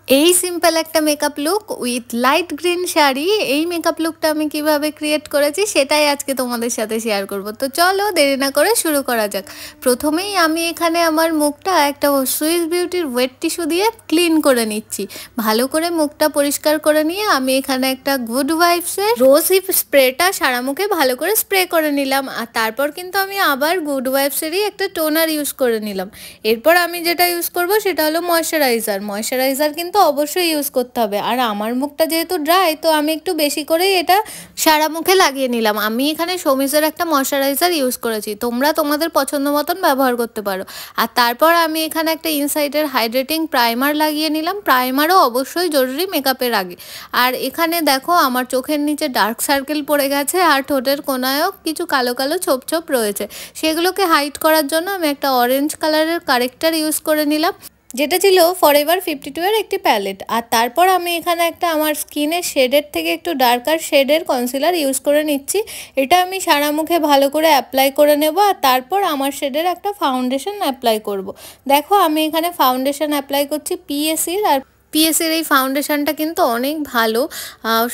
এই সিম্পল একটা makeup look with light green sari, এই মেকআপ লুকটা আমি কিভাবে ক্রিয়েট করেছি সেটাই আজকে তোমাদের সাথে শেয়ার করব। তো চলো দেরি না করে শুরু করা যাক। প্রথমেই আমি এখানে আমার মুখটা একটা সুইস বিউটির ওয়েট টিস্যু দিয়ে ক্লিন করে নিচ্ছি। ভালো করে মুখটা পরিষ্কার করে নিয়ে আমি এখানে একটা গুড ভাইবসের রোজ হিপ স্প্রেটা সারা মুখে ভালো করে স্প্রে করে নিলাম। আর তারপর কিন্তু আমি আবার গুড ভাইবসেরই একটা টোনার ইউজ করে নিলাম। এরপর আমি যেটা ইউজ করব সেটা হলো ময়শ্চারাইজার কিন্তু অবশ্যই ইউজ করতে হবে। আর আমার মুখটা যেহেতু ড্রাই, তো আমি একটু বেশি করেই এটা সারা মুখে লাগিয়ে নিলাম। আমি এখানে শোমিজের একটা ময়শ্চারাইজার ইউজ করেছি, তোমরা তোমাদের পছন্দ মতন ব্যবহার করতে পারো। আর তারপর আমি এখানে একটা ইনসাইডের হাইড্রেটিং প্রাইমার লাগিয়ে নিলাম। প্রাইমারও অবশ্যই জরুরি মেকআপের আগে। আর এখানে দেখো আমার চোখের নিচে ডার্ক সার্কেল পড়ে গেছে আর ঠোঁটের কোনায়ও কিছু কালো কালো ছোপ ছোপ রয়েছে, সেগুলোকে হাইড করার জন্য আমি একটা অরেঞ্জ কালারের কারেক্টার ইউজ করে নিলাম, যেটা ছিল ফরএভার 52 এর একটি প্যালেট। আর তারপর আমি এখানে একটা আমার স্কিনের শেডের থেকে একটু ডার্কার শেডের কনসিলার ইউজ করে নিচ্ছি। এটা আমি সারা মুখে ভালো করে অ্যাপ্লাই করে নেব। আর তারপর আমার শেডের একটা ফাউন্ডেশন অ্যাপ্লাই করব। দেখো আমি এখানে ফাউন্ডেশন অ্যাপ্লাই করছি পিএসির। আর পিএসির এই ফাউন্ডেশনটা কিন্তু অনেক ভালো,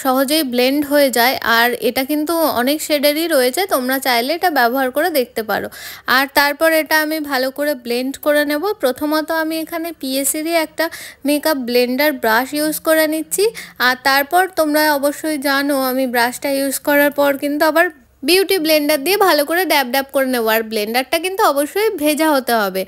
সহজেই ব্লেন্ড হয়ে যায়। আর এটা কিন্তু অনেক শেডেরই রয়েছে, তোমরা চাইলে এটা ব্যবহার করে দেখতে পারো। আর তারপর এটা আমি ভালো করে ব্লেন্ড করে নেব। প্রথমত আমি এখানে পিএসিরই একটা মেকআপ ব্লেন্ডার ব্রাশ ইউজ করে নিচ্ছি। আর তারপর তোমরা অবশ্যই জানো আমি ব্রাশটা ইউজ করার পর কিন্তু আবার বিউটি ব্লেন্ডার দিয়ে ভালো করে ড্যাব ড্যাব করে নেবো। আর ব্লেন্ডারটা কিন্তু অবশ্যই ভেজা হতে হবে।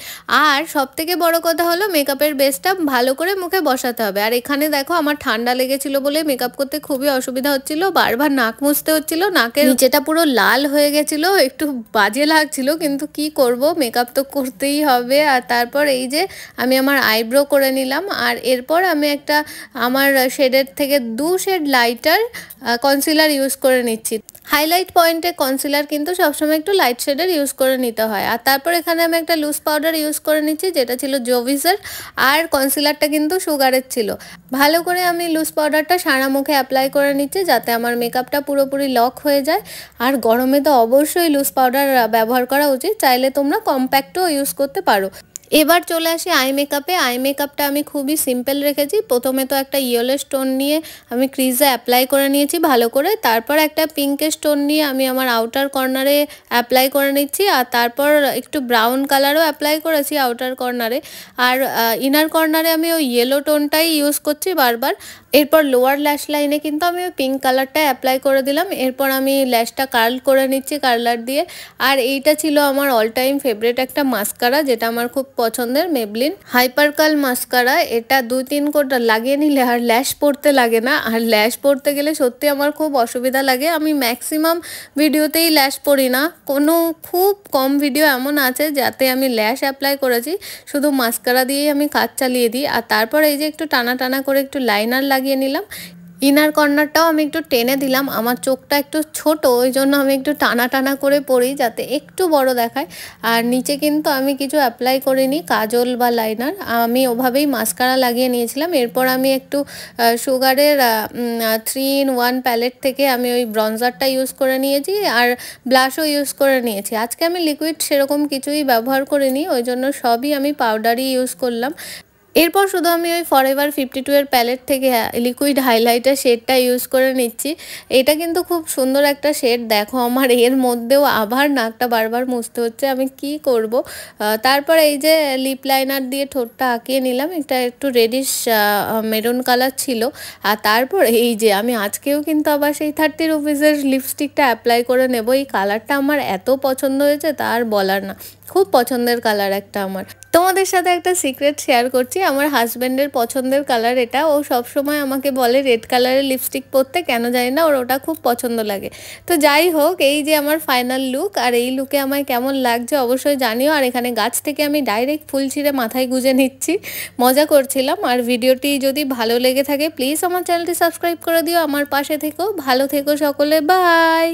আর সবথেকে বড় কথা হলো মেকআপের বেসটা ভালো করে মুখে বসাতে হবে। আর এখানে দেখো আমার ঠান্ডা লেগেছিল বলে মেকআপ করতে খুবই অসুবিধা হচ্ছিল, বারবার নাক মুছতে হচ্ছিল, নাকের নিচেটা পুরো লাল হয়ে গেছিলো, একটু বাজে লাগছিল, কিন্তু কি করব, মেকআপ তো করতেই হবে। আর তারপর এই যে আমি আমার আইব্রো করে নিলাম। আর এরপর আমি একটা আমার শেডের থেকে 2 শেড লাইটার কনসিলার ইউজ করে নিচ্ছি। হাইলাইট পয়েন্টে কনসিলার কিন্তু সবসময় একটু লাইট শেডের ইউজ করে নিতে হয়। আর তারপর এখানে আমি একটা লুজ পাউডার ইউজ করে নিচ্ছি, যেটা ছিল জোভিসের। আর কনসিলারটা কিন্তু সুগারের ছিল। ভালো করে আমি লুজ পাউডারটা সারা মুখে অ্যাপ্লাই করে নিচ্ছি, যাতে আমার মেকআপটা পুরোপুরি লক হয়ে যায়। আর গরমে তো অবশ্যই লুজ পাউডার ব্যবহার করা উচিত, চাইলে তোমরা কম্প্যাক্টও ইউজ করতে পারো। এবার চলে আসি আই মেকআপে। আই মেকআপটা আমি খুবই সিম্পল রেখেছি। প্রথমে তো একটা ইয়েলো স্টোন নিয়ে আমি ক্রিজে অ্যাপ্লাই করে নিয়েছি ভালো করে। তারপর একটা পিঙ্কের স্টোন নিয়ে আমি আমার আউটার কর্নারে অ্যাপ্লাই করে নিচ্ছি। আর তারপর একটু ব্রাউন কালারও অ্যাপ্লাই করেছি আউটার কর্নারে। আর ইনার কর্নারে আমি ওই ইয়েলো টোনটাই ইউজ করছি বারবার। এরপর লোয়ার ল্যাশ লাইনে কিন্তু আমি ওই পিঙ্ক কালারটা অ্যাপ্লাই করে দিলাম। এরপর আমি ল্যাশটা কার্ল করে নিচ্ছি কার্লার দিয়ে। আর এইটা ছিল আমার অল টাইম ফেভারিট একটা মাস্কারা, যেটা আমার খুব পছন্দের, মেবলিন হাইপার কার্ল মাস্কারা। এটা 2-3 কোট লাগিয়ে নিলে আর ল্যাশ পড়তে লাগে না। আর ল্যাশ পড়তে গেলে সত্যি আমার খুব অসুবিধা লাগে। আমি ম্যাক্সিমাম ভিডিওতেই ল্যাশ পড়ি না, কোনো খুব কম ভিডিও এমন আছে যাতে আমি ল্যাশ অ্যাপ্লাই করেছি, শুধু মাস্কারা দিয়েই আমি কাজ চালিয়ে দিই। আর তারপর এই যে একটু টানা টানা করে একটু লাইনার লাগিয়ে নিলাম। ইনার কর্নারটাও আমি একটু টেনে দিলাম। আমার চোখটা একটু ছোট, ওই জন্য আমি একটু টানা টানা করে পরি যাতে একটু বড় দেখায়। আর নিচে কিন্তু আমি কিছু অ্যাপ্লাই করিনি কাজল বা লাইনার, আমি ওভাবেই মাস্কারা লাগিয়ে নিয়েছিলাম। এরপর আমি একটু সুগারের 3-in-1 প্যালেট থেকে আমি ওই ব্রঞ্জারটা ইউজ করে নিয়েছি। আর ব্লাশও ইউজ করে নিয়েছি। আজকে আমি লিকুইড সেরকম কিছুই ব্যবহার করিনি, ওই জন্য সবই আমি পাউডারই ইউজ করলাম। এরপর শুধু আমি ওই ফরএভার 52 এর প্যালেট থেকে লিকুইড হাইলাইটার শেডটা ইউজ করে নিচ্ছি। এটা কিন্তু খুব সুন্দর একটা শেড। দেখো আমার এর মধ্যেও আবার নাকটা বারবার মুছতে হচ্ছে, আমি কি করব। তারপর এই যে লিপ লাইনার দিয়ে ঠোঁটটা আঁকিয়ে নিলাম, এটা একটু রেডিশ মেরুন কালার ছিল। আর তারপর এই যে আমি আজকেও কিন্তু আবার সেই 30 রুপিসের লিপস্টিকটা অ্যাপ্লাই করে নেব। এই কালারটা আমার এত পছন্দ হয়েছে তার বলার না, খুব পছন্দের কালার একটা আমার। তোমাদের সাথে একটা সিক্রেট শেয়ার করছি, আমার হাজব্যান্ডের পছন্দের কালার এটা। ও সবসময় আমাকে বলে রেড কালারের লিপস্টিক পরতে, কেন জানি না ওর ওটা খুব পছন্দ লাগে। তো যাই হোক, এই যে আমার ফাইনাল লুক। আর এই লুকে আমায় কেমন লাগছে অবশ্যই জানিও। আর এখানে গাছ থেকে আমি ডাইরেক্ট ফুল ছিঁড়ে মাথায় গুঁজে নিচ্ছি, মজা করছিলাম। আর ভিডিওটি যদি ভালো লেগে থাকে প্লিজ আমার চ্যানেলটি সাবস্ক্রাইব করে দিও, আমার পাশে থেকো, ভালো থেকো সকলে, বাই।